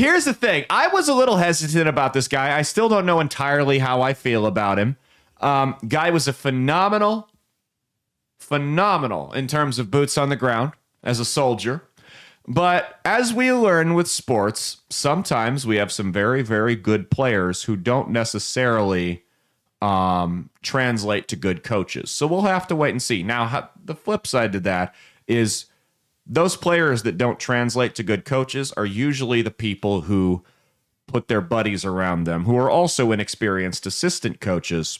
here's the thing. I was a little hesitant about this guy. I still don't know entirely how I feel about him. Guy was a phenomenal in terms of boots on the ground as a soldier. But as we learn with sports, sometimes we have some very, very good players who don't necessarily translate to good coaches. So we'll have to wait and see. Now, the flip side to that is those players that don't translate to good coaches are usually the people who put their buddies around them, who are also inexperienced assistant coaches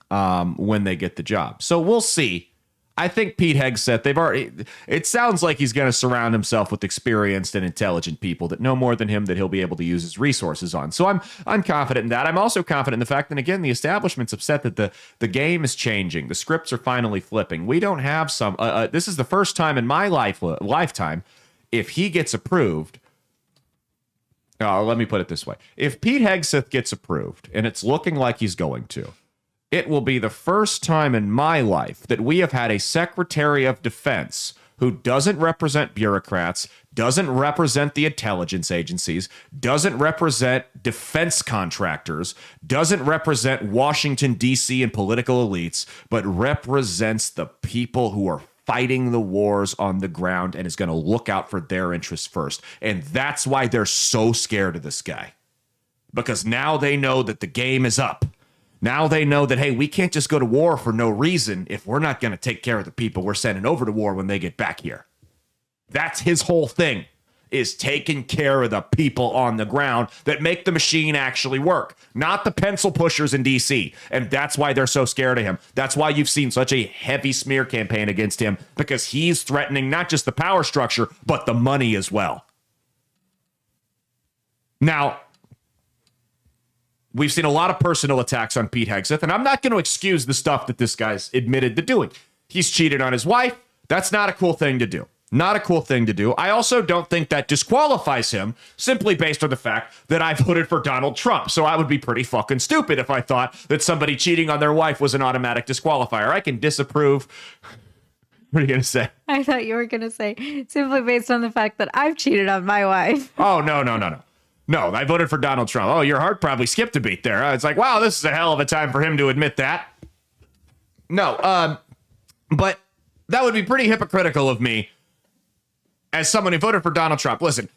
when they get the job. So we'll see. I think Pete Hegseth, it sounds like he's going to surround himself with experienced and intelligent people that know more than him that he'll be able to use his resources on. So I'm confident in that. I'm also confident in the fact that, again, the establishment's upset that the game is changing. The scripts are finally flipping. We don't have this is the first time in my lifetime, if he gets approved, let me put it this way. If Pete Hegseth gets approved, and it's looking like he's going to, it will be the first time in my life that we have had a Secretary of Defense who doesn't represent bureaucrats, doesn't represent the intelligence agencies, doesn't represent defense contractors, doesn't represent Washington, D.C. and political elites, but represents the people who are fighting the wars on the ground and is going to look out for their interests first. And that's why they're so scared of this guy. Because now they know that the game is up. Now they know that, hey, we can't just go to war for no reason if we're not going to take care of the people we're sending over to war when they get back here. That's his whole thing, is taking care of the people on the ground that make the machine actually work, not the pencil pushers in D.C. And that's why they're so scared of him. That's why you've seen such a heavy smear campaign against him, because he's threatening not just the power structure, but the money as well. Now, we've seen a lot of personal attacks on Pete Hegseth, and I'm not going to excuse the stuff that this guy's admitted to doing. He's cheated on his wife. That's not a cool thing to do. Not a cool thing to do. I also don't think that disqualifies him simply based on the fact that I voted for Donald Trump. So I would be pretty fucking stupid if I thought that somebody cheating on their wife was an automatic disqualifier. I can disapprove. What are you going to say? I thought you were going to say simply based on the fact that I've cheated on my wife. Oh, no. No, I voted for Donald Trump. Oh, your heart probably skipped a beat there. It's like, wow, this is a hell of a time for him to admit that. No, but that would be pretty hypocritical of me as someone who voted for Donald Trump. Listen,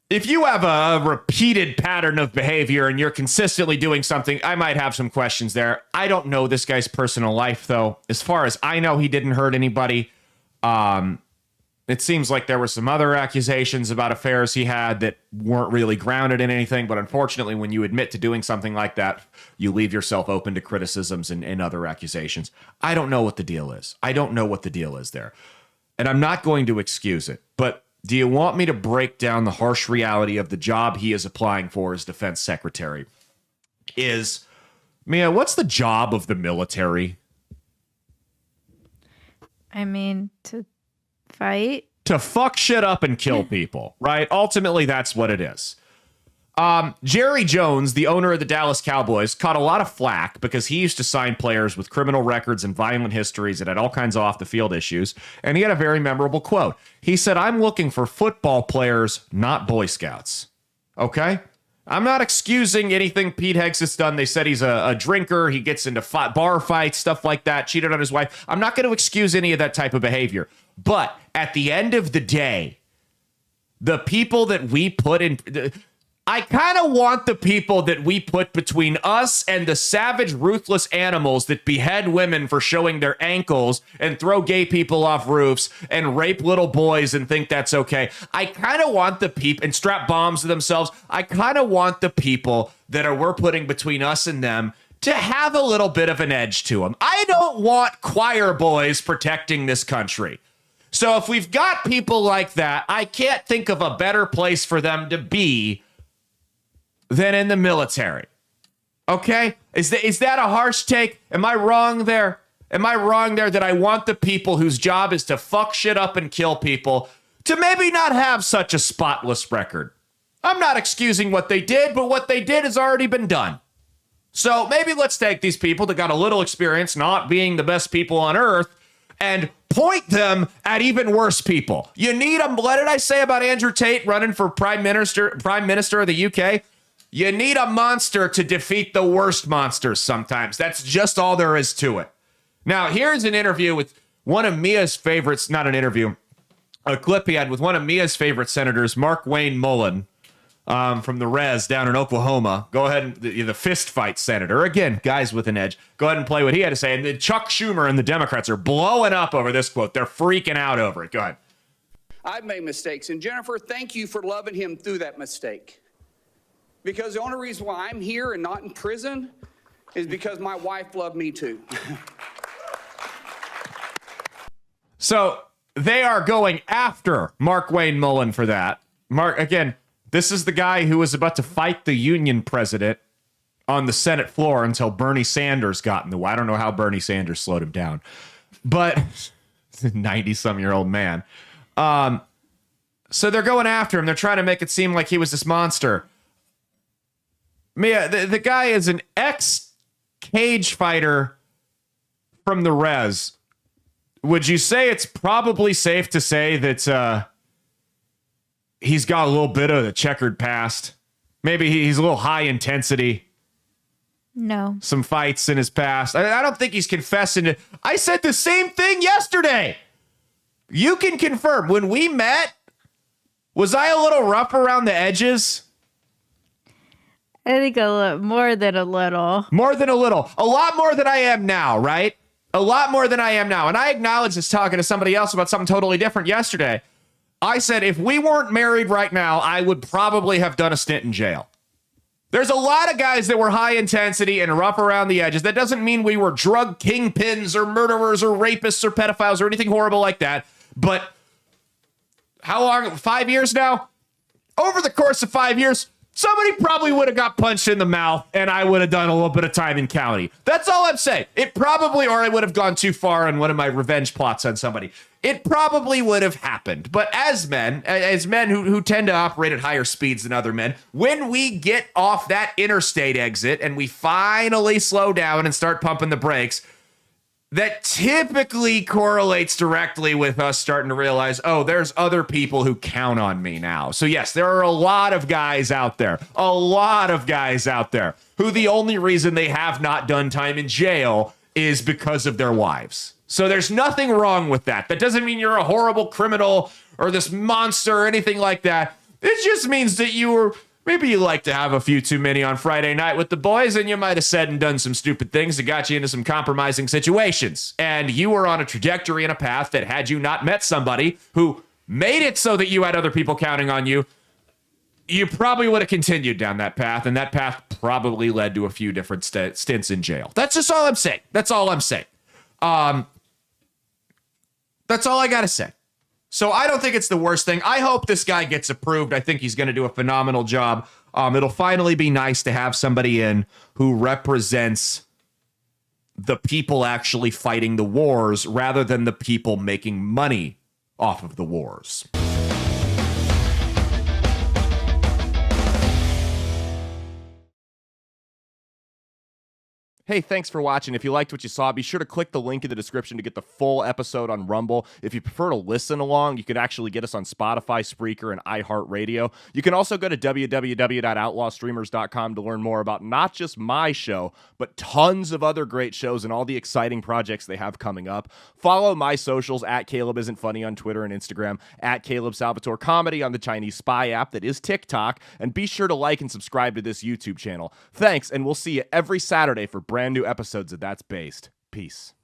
if you have a repeated pattern of behavior and you're consistently doing something, I might have some questions there. I don't know this guy's personal life, though. As far as I know, he didn't hurt anybody. It seems like there were some other accusations about affairs he had that weren't really grounded in anything. But unfortunately, when you admit to doing something like that, you leave yourself open to criticisms and other accusations. I don't know what the deal is. I don't know what the deal is there. And I'm not going to excuse it. But do you want me to break down the harsh reality of the job he is applying for as defense secretary? Mia, what's the job of the military? I mean, to fight? To fuck shit up and kill people, right? Ultimately, that's what it is. Jerry Jones, the owner of the Dallas Cowboys, caught a lot of flack because he used to sign players with criminal records and violent histories that had all kinds of off-the-field issues. And he had a very memorable quote. He said, "I'm looking for football players, not Boy Scouts." Okay? I'm not excusing anything Pete Hegseth's done. They said he's a drinker. He gets into bar fights, stuff like that, cheated on his wife. I'm not going to excuse any of that type of behavior. But at the end of the day, the people that we put in... I kind of want the people that we put between us and the savage, ruthless animals that behead women for showing their ankles and throw gay people off roofs and rape little boys and think that's okay. I kind of want the people and strap bombs to themselves. I kind of want the people that we're putting between us and them to have a little bit of an edge to them. I don't want choir boys protecting this country. So if we've got people like that, I can't think of a better place for them to be than in the military. Okay? Is that a harsh take? Am I wrong there? Am I wrong there that I want the people whose job is to fuck shit up and kill people to maybe not have such a spotless record? I'm not excusing what they did, but what they did has already been done. So maybe let's take these people that got a little experience not being the best people on earth and point them at even worse people. You need them. What did I say about Andrew Tate running for Prime Minister of the UK? You need a monster to defeat the worst monsters sometimes. That's just all there is to it. Now, here's an interview with one of Mia's favorites, not an interview, a clip he had with one of Mia's favorite senators, Mark Wayne Mullen, from the Res down in Oklahoma. Go ahead and the fist fight senator. Again, guys with an edge. Go ahead and play what he had to say. And then Chuck Schumer and the Democrats are blowing up over this quote. They're freaking out over it. Go ahead. I've made mistakes. And Jennifer, thank you for loving him through that mistake. Because the only reason why I'm here and not in prison is because my wife loved me too. So they are going after Mark Wayne Mullen for that. Mark, again, this is the guy who was about to fight the union president on the Senate floor until Bernie Sanders got in the way. I don't know how Bernie Sanders slowed him down, but 90-some-year-old man. So they're going after him. They're trying to make it seem like he was this monster. Mia, the guy is an ex-cage fighter from the Res. Would you say it's probably safe to say that he's got a little bit of a checkered past? Maybe he's a little high intensity. No. Some fights in his past. I don't think he's confessing it. I said the same thing yesterday. You can confirm. When we met, was I a little rough around the edges? I think a little more than a little. More than a little. A lot more than I am now, right? A lot more than I am now. And I acknowledge this talking to somebody else about something totally different yesterday. I said, if we weren't married right now, I would probably have done a stint in jail. There's a lot of guys that were high intensity and rough around the edges. That doesn't mean we were drug kingpins or murderers or rapists or pedophiles or anything horrible like that. But how long? 5 years now? Over the course of 5 years, somebody probably would have got punched in the mouth and I would have done a little bit of time in county. That's all I'm saying. It probably, or I would have gone too far on one of my revenge plots on somebody. It probably would have happened. But as men who tend to operate at higher speeds than other men, when we get off that interstate exit and we finally slow down and start pumping the brakes, that typically correlates directly with us starting to realize, oh, there's other people who count on me now. So yes, there are a lot of guys out there, who the only reason they have not done time in jail is because of their wives. So there's nothing wrong with that. That doesn't mean you're a horrible criminal or this monster or anything like that. It just means that maybe you like to have a few too many on Friday night with the boys, and you might have said and done some stupid things that got you into some compromising situations. And you were on a trajectory and a path that had you not met somebody who made it so that you had other people counting on you, you probably would have continued down that path, and that path probably led to a few different stints in jail. That's just all I'm saying. That's all I'm saying. That's all I got to say. So I don't think it's the worst thing. I hope this guy gets approved. I think he's going to do a phenomenal job. It'll finally be nice to have somebody in who represents the people actually fighting the wars rather than the people making money off of the wars. Hey, thanks for watching. If you liked what you saw, be sure to click the link in the description to get the full episode on Rumble. If you prefer to listen along, you could actually get us on Spotify, Spreaker, and iHeartRadio. You can also go to www.outlawstreamers.com to learn more about not just my show, but tons of other great shows and all the exciting projects they have coming up. Follow my socials at Caleb Isn't Funny on Twitter and Instagram, at Caleb Salvatore Comedy on the Chinese Spy app that is TikTok, and be sure to like and subscribe to this YouTube channel. Thanks, and we'll see you every Saturday for brand new episodes of That's Based. Peace.